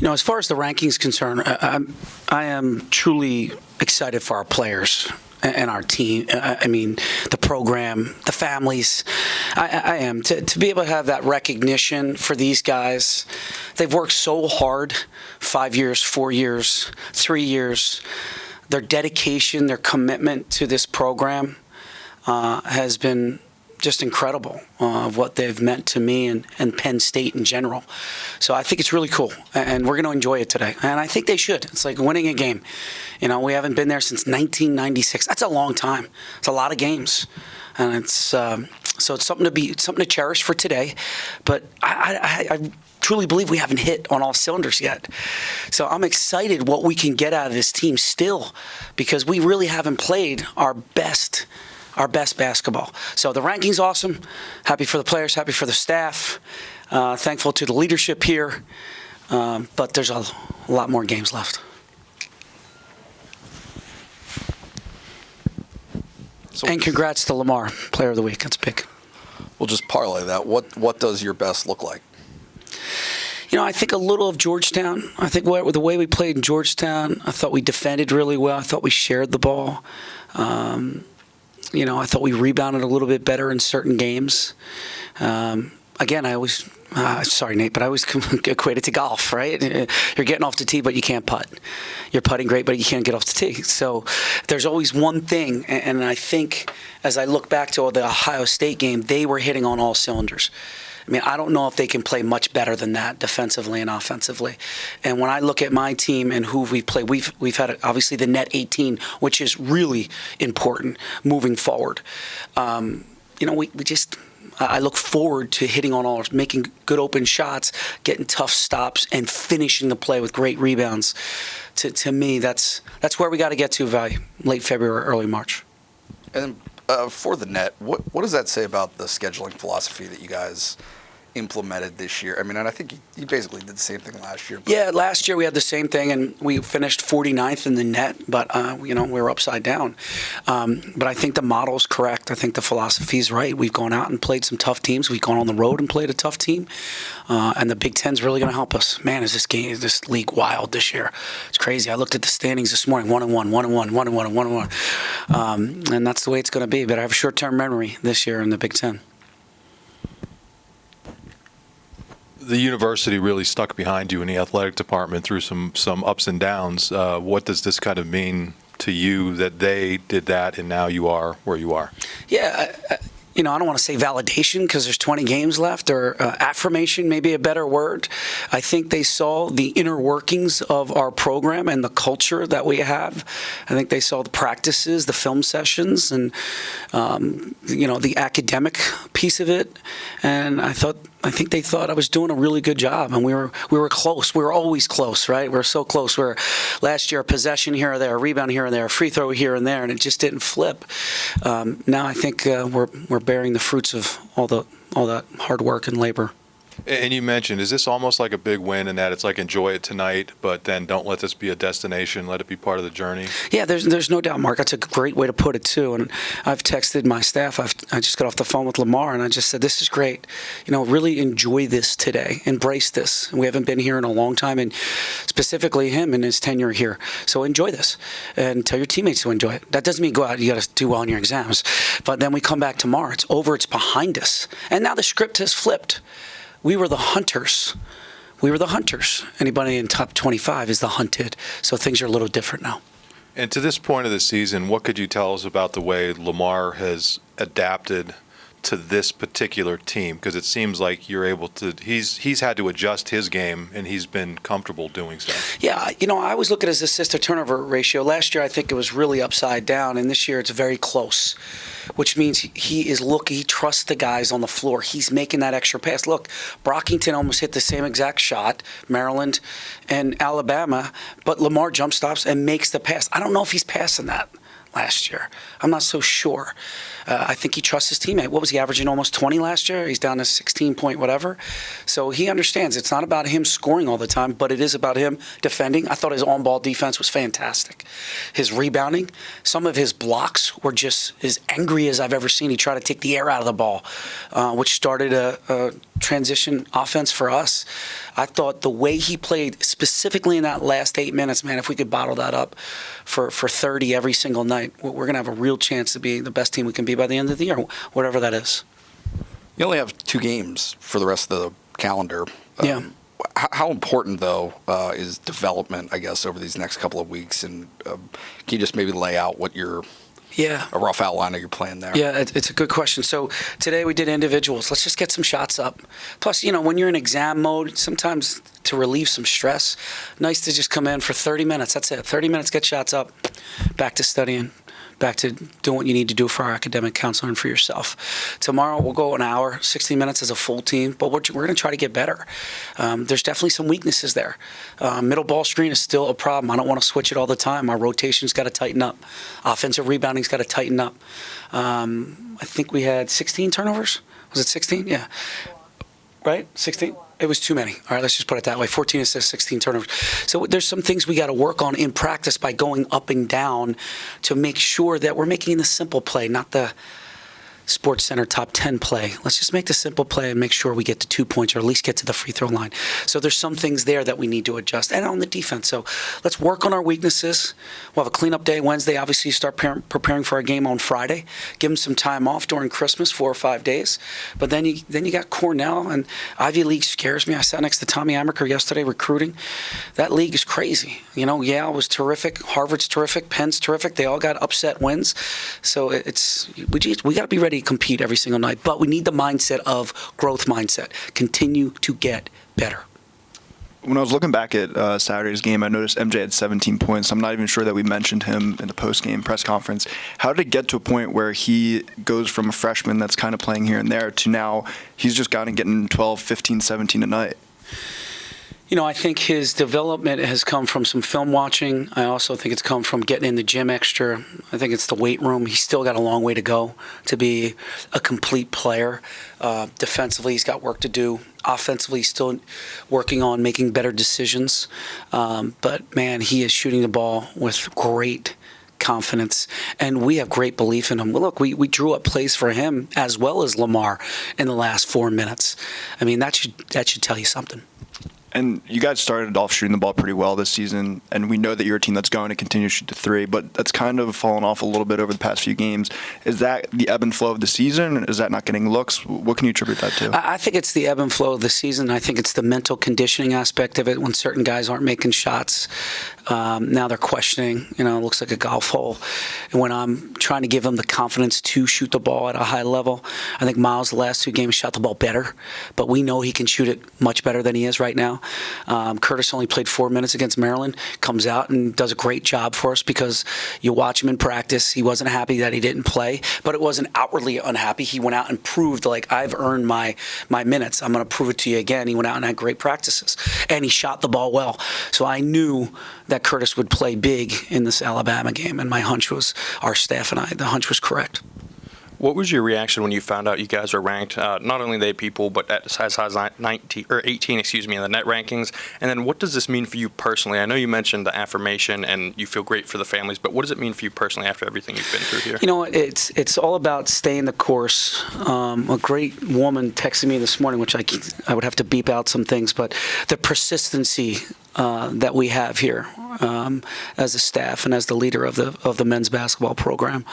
As far as the rankings concerned, I am truly excited for our players and our team. I mean, the program, the families. I am. To be able to have that recognition for these guys, they've worked so hard, 5 years, 4 years, 3 years. Their dedication, their commitment to this program has been just incredible of what they've meant to me and Penn State in general. So I think it's really cool, and we're going to enjoy it today. And I think they should. It's like winning a game. We haven't been there since 1996. That's a long time. It's a lot of games, and it's so it's something to cherish for today. But I truly believe we haven't hit on all cylinders yet. So I'm excited what we can get out of this team still, because we really haven't played our best basketball. So the ranking's awesome. Happy for the players, happy for the staff, thankful to the leadership here, but there's a lot more games left. And congrats to Lamar, Player of the Week. That's big. We'll just parlay that. What does your best look like? I think a little of Georgetown. I think the way we played in Georgetown, I thought we defended really well. I thought we shared the ball. I thought we rebounded a little bit better in certain games. Again, I always, sorry, Nate, but I always equate it to golf, right? You're getting off the tee, but you can't putt. You're putting great, but you can't get off the tee. So there's always one thing, and I think as I look back to the Ohio State game, they were hitting on all cylinders. I mean, I don't know if they can play much better than that defensively and offensively. And when I look at my team and who we play, we've had obviously the net 18, which is really important moving forward. I look forward to hitting on all, making good open shots, getting tough stops, and finishing the play with great rebounds. To me, that's where we got to get to by late February, early March. And for the net, what does that say about the scheduling philosophy that you guys implemented this year? I mean, and I think you basically did the same thing last year. Yeah, last year we had the same thing, and we finished 49th in the net, but, we were upside down. But I think the model's correct. I think the philosophy's right. We've gone out and played some tough teams. We've gone on the road and played a tough team, and the Big Ten's really going to help us. Man, is this league wild this year. It's crazy. I looked at the standings this morning, 1-1, 1-1, 1-1, 1-1. And that's the way it's going to be, but I have a short-term memory this year in the Big Ten. The university really stuck behind you in the athletic department through some ups and downs. What does this kind of mean to you that they did that and now you are where you are? Yeah, I don't want to say validation because there's 20 games left, or affirmation, maybe a better word. I think they saw the inner workings of our program and the culture that we have. I think they saw the practices, the film sessions, and the academic piece of it. And I think they thought I was doing a really good job, and we were close. We were always close, right? We were so close. We were last year a possession here or there, a rebound here and there, a free throw here and there, and it just didn't flip. Now I think we're bearing the fruits of all that hard work and labor. And you mentioned, is this almost like a big win in that it's like enjoy it tonight, but then don't let this be a destination, let it be part of the journey? Yeah, there's no doubt, Mark. That's a great way to put it, too. And I've texted my staff. I just got off the phone with Lamar, and I just said, this is great. Really enjoy this today. Embrace this. We haven't been here in a long time, and specifically him in his tenure here. So enjoy this, and tell your teammates to enjoy it. That doesn't mean go out, you got to do well in your exams. But then we come back tomorrow. It's over. It's behind us. And now the script has flipped. We were the hunters. Anybody in top 25 is the hunted. So things are a little different now. And to this point of the season, what could you tell us about the way Lamar has adapted to this particular team? Because it seems like you're able to, he's had to adjust his game, and he's been comfortable doing so. Yeah, I always look at his assist to turnover ratio. Last year I think it was really upside down, and this year it's very close, which means he trusts the guys on the floor. He's making that extra pass. Look, Brockington almost hit the same exact shot, Maryland and Alabama, but Lamar jump stops and makes the pass. I don't know if he's passing that last year. I'm not so sure. I think he trusts his teammate. What was he averaging? Almost 20 last year? He's down to 16 point whatever. So he understands it's not about him scoring all the time, but it is about him defending. I thought his on-ball defense was fantastic. His rebounding, some of his blocks were just as angry as I've ever seen. He tried to take the air out of the ball, which started a transition offense for us. I thought the way he played, specifically in that last 8 minutes, man, if we could bottle that up for 30 every single night, we're going to have a real chance to be the best team we can be by the end of the year, whatever that is. You only have 2 games for the rest of the calendar. Yeah. How important, though, is development, I guess, over these next couple of weeks? And can you just maybe lay out what a rough outline of your plan there? Yeah, it's a good question. So today we did individuals. Let's just get some shots up. Plus, when you're in exam mode, sometimes to relieve some stress, nice to just come in for 30 minutes. That's it. 30 minutes, get shots up, back to studying, back to doing what you need to do for our academic counselor and for yourself. Tomorrow we'll go an hour, 60 minutes as a full team, but we're going to try to get better. There's definitely some weaknesses there. Middle ball screen is still a problem. I don't want to switch it all the time. Our rotation's got to tighten up. Offensive rebounding's got to tighten up. I think we had 16 turnovers. Was it 16? Yeah. Right? 16? It was too many. All right, let's just put it that way. 14 assists, 16 turnovers. So there's some things we got to work on in practice by going up and down to make sure that we're making the simple play, not the Sports Center top 10 play. Let's just make the simple play and make sure we get to 2 points or at least get to the free throw line. So there's some things there that we need to adjust. And on the defense, so let's work on our weaknesses. We'll have a cleanup day Wednesday. Obviously, start preparing for our game on Friday. Give them some time off during Christmas, 4 or 5 days. But then you got Cornell, and Ivy League scares me. I sat next to Tommy Amaker yesterday recruiting. That league is crazy. Yale was terrific. Harvard's terrific. Penn's terrific. They all got upset wins. So we got to be ready to compete every single night, but we need the mindset of growth mindset. Continue to get better. When I was looking back at Saturday's game, I noticed MJ had 17 points. I'm not even sure that we mentioned him in the post-game press conference. How did it get to a point where he goes from a freshman that's kind of playing here and there to now he's just getting 12, 15, 17 a night? I think his development has come from some film watching. I also think it's come from getting in the gym extra. I think it's the weight room. He's still got a long way to go to be a complete player. Defensively, he's got work to do. Offensively, he's still working on making better decisions. But, man, he is shooting the ball with great confidence, and we have great belief in him. Well, look, we drew up plays for him as well as Lamar in the last 4 minutes. I mean, that should tell you something. And you guys started off shooting the ball pretty well this season, and we know that you're a team that's going to continue to shoot the 3, but that's kind of fallen off a little bit over the past few games. Is that the ebb and flow of the season? Is that not getting looks? What can you attribute that to? I think it's the ebb and flow of the season. I think it's the mental conditioning aspect of it when certain guys aren't making shots. Now they're questioning, it looks like a golf hole. And when I'm trying to give them the confidence to shoot the ball at a high level, I think Miles, the last 2 games, shot the ball better, but we know he can shoot it much better than he is right now. Curtis only played 4 minutes against Maryland, comes out and does a great job for us because you watch him in practice. He wasn't happy that he didn't play, but it wasn't outwardly unhappy. He went out and proved, I've earned my minutes. I'm going to prove it to you again. He went out and had great practices, and he shot the ball well. So I knew that Curtis would play big in this Alabama game, and my hunch was, our staff and the hunch was correct. What was your reaction when you found out you guys are ranked, not only the people, but at size 19 or 18, in the net rankings? And then what does this mean for you personally? I know you mentioned the affirmation and you feel great for the families, but what does it mean for you personally after everything you've been through here? It's all about staying the course. A great woman texted me this morning, which I would have to beep out some things, but the persistency that we have here as a staff and as the leader of the men's basketball program.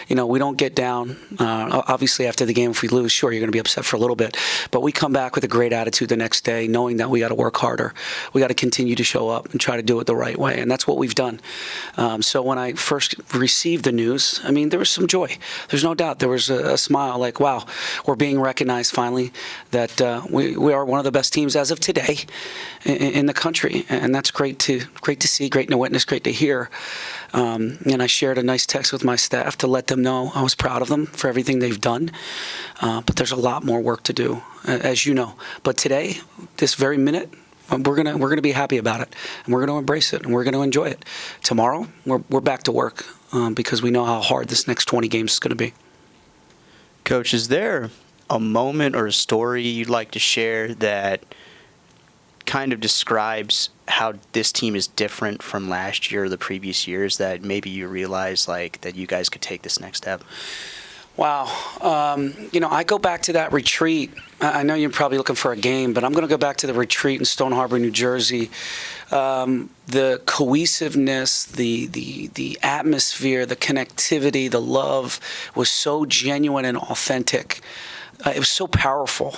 We don't get down. Obviously, after the game, if we lose, sure, you're going to be upset for a little bit. But we come back with a great attitude the next day, knowing that we got to work harder. We got to continue to show up and try to do it the right way, and that's what we've done. So when I first received the news, there was some joy. There's no doubt. There was a smile, like, wow, we're being recognized finally that we are one of the best teams as of today in the country, and that's great to see, great to witness, great to hear. And I shared a nice text with my staff to let them know I was proud of them for everything they've done. But there's a lot more work to do, as you know. But today, this very minute, we're gonna be happy about it, and we're gonna embrace it, and we're gonna enjoy it. Tomorrow, we're back to work because we know how hard this next 20 games is gonna be. Coach, is there a moment or a story you'd like to share that kind of describes how this team is different from last year or the previous years that maybe you realize that you guys could take this next step? Wow. I go back to that retreat. I know you're probably looking for a game, but I'm going to go back to the retreat in Stone Harbor, New Jersey. The cohesiveness, the atmosphere, the connectivity, the love was so genuine and authentic. It was so powerful.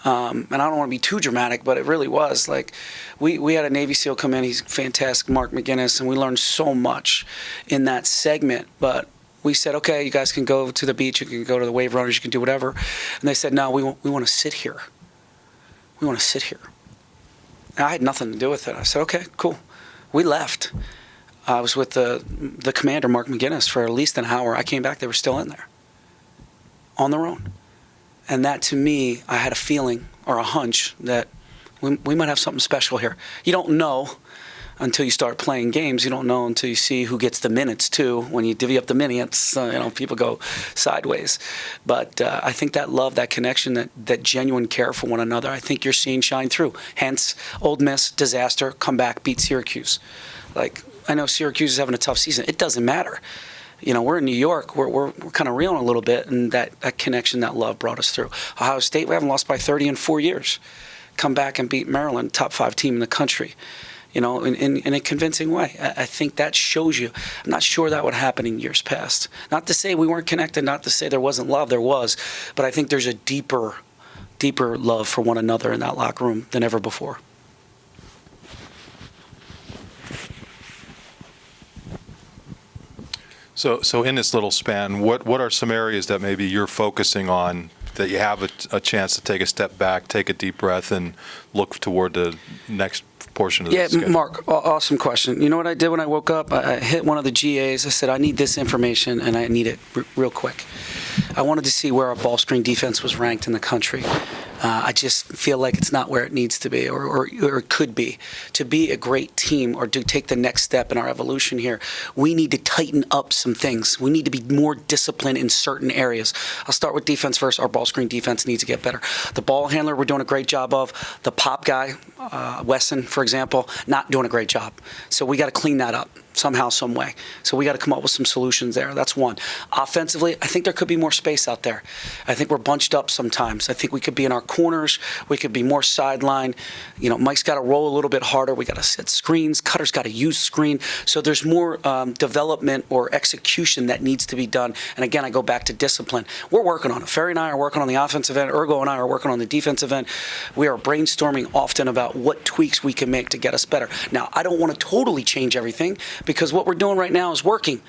And I don't want to be too dramatic, but it really was. Like, we had a Navy SEAL come in. He's fantastic, Mark McGinnis, and we learned so much in that segment. But we said, okay, you guys can go to the beach, you can go to the wave runners, you can do whatever. And they said, no, we want to sit here. We want to sit here. And I had nothing to do with it. I said, okay, cool. We left. I was with the commander, Mark McGinnis, for at least an hour. I came back, they were still in there, on their own. And that, to me, I had a feeling or a hunch that we might have something special here. You don't know until you start playing games. You don't know until you see who gets the minutes, too. When you divvy up the minutes, people go sideways. But I think that love, that connection, that genuine care for one another, I think you're seeing shine through. Hence, Old Miss, disaster, come back, beat Syracuse. Like, I know Syracuse is having a tough season. It doesn't matter. We're in New York. We're kind of reeling a little bit, and that connection, that love brought us through. Ohio State, we haven't lost by 30 in 4 years. Come back and beat Maryland, top 5 team in the country. In a convincing way. I think that shows you. I'm not sure that would happen in years past. Not to say we weren't connected, not to say there wasn't love, there was, but I think there's a deeper love for one another in that locker room than ever before. So in this little span, what are some areas that maybe you're focusing on that you have a chance to take a step back, take a deep breath, and look toward the next portion of the schedule? Yeah, Mark, awesome question. You know what I did when I woke up? I hit one of the GAs. I said, I need this information, and I need it real quick. I wanted to see where our ball screen defense was ranked in the country. I just feel like it's not where it needs to be or it could be. To be a great team or to take the next step in our evolution here, we need to tighten up some things. We need to be more disciplined in certain areas. I'll start with defense first. Our ball screen defense needs to get better. The ball handler, we're doing a great job of. The pop guy, Wesson, for example, not doing a great job. So we got to clean that up somehow, some way. So we got to come up with some solutions there. That's one. Offensively, I think there could be more space out there. I think we're bunched up sometimes. I think we could be in our corners. We could be more sideline. Mike's got to roll a little bit harder. We got to set screens. Cutter's got to use screen. So there's more development or execution that needs to be done. And again, I go back to discipline. We're working on it. Ferry and I are working on the offensive end. Ergo and I are working on the defensive end. We are brainstorming often about what tweaks we can make to get us better. Now, I don't want to totally change everything because what we're doing right now is working.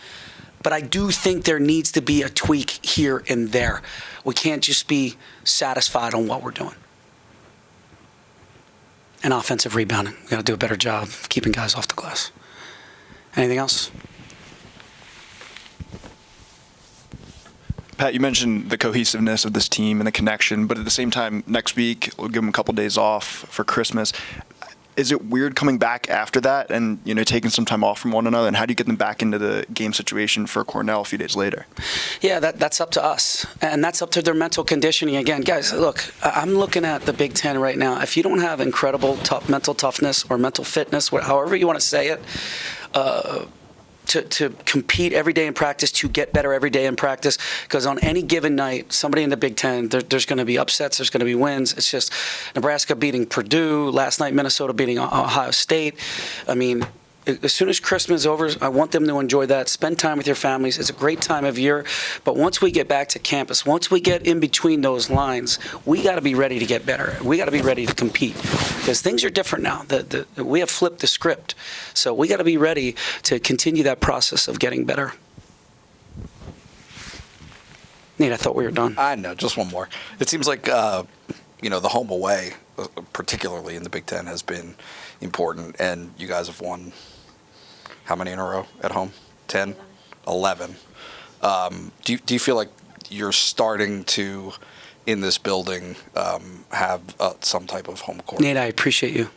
But I do think there needs to be a tweak here and there. We can't just be satisfied on what we're doing. And offensive rebounding. We got to do a better job of keeping guys off the glass. Anything else? Pat, you mentioned the cohesiveness of this team and the connection, but at the same time, next week, we'll give them a couple days off for Christmas. Is it weird coming back after that and, taking some time off from one another? And how do you get them back into the game situation for Cornell a few days later? Yeah, that's up to us. And that's up to their mental conditioning. Again, guys, look, I'm looking at the Big Ten right now. If you don't have incredible mental toughness or mental fitness, however you want to say it, to compete every day in practice, to get better every day in practice, because on any given night, somebody in the Big Ten, there's going to be upsets, there's going to be wins. It's just Nebraska beating Purdue, last night Minnesota beating Ohio State. I mean, as soon as Christmas is over, I want them to enjoy that. Spend time with your families. It's a great time of year. But once we get back to campus, once we get in between those lines, we got to be ready to get better. We got to be ready to compete because things are different now. We have flipped the script. So we got to be ready to continue that process of getting better. Nate, I thought we were done. I know, just one more. It seems like, the home away, particularly in the Big Ten, has been important, and you guys have won how many in a row at home? 10? 11. Do you feel like you're starting to, in this building, have some type of home court? Nate, I appreciate you.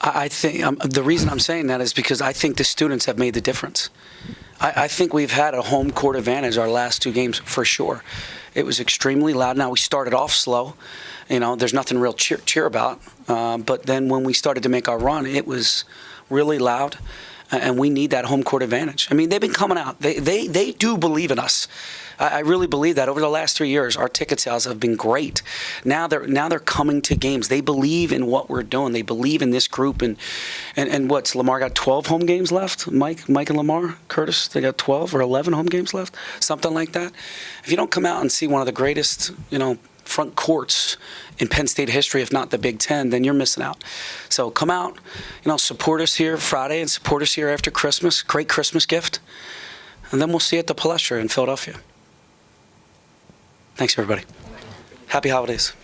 I think the reason I'm saying that is because I think the students have made the difference. I think we've had a home court advantage our last 2 games for sure. It was extremely loud. Now, we started off slow. There's nothing real cheer about. But then when we started to make our run, it was really loud. And we need that home court advantage. I mean, they've been coming out. They do believe in us. I really believe that. Over the last 3 years, our ticket sales have been great. Now they're coming to games. They believe in what we're doing. They believe in this group. And what's Lamar got 12 home games left? Mike and Lamar, Curtis, they got 12 or 11 home games left, something like that. If you don't come out and see one of the greatest, front courts in Penn State history, if not the Big Ten, then you're missing out. So come out, support us here Friday and support us here after Christmas. Great Christmas gift. And then we'll see you at the Palestra in Philadelphia. Thanks, everybody. Happy holidays.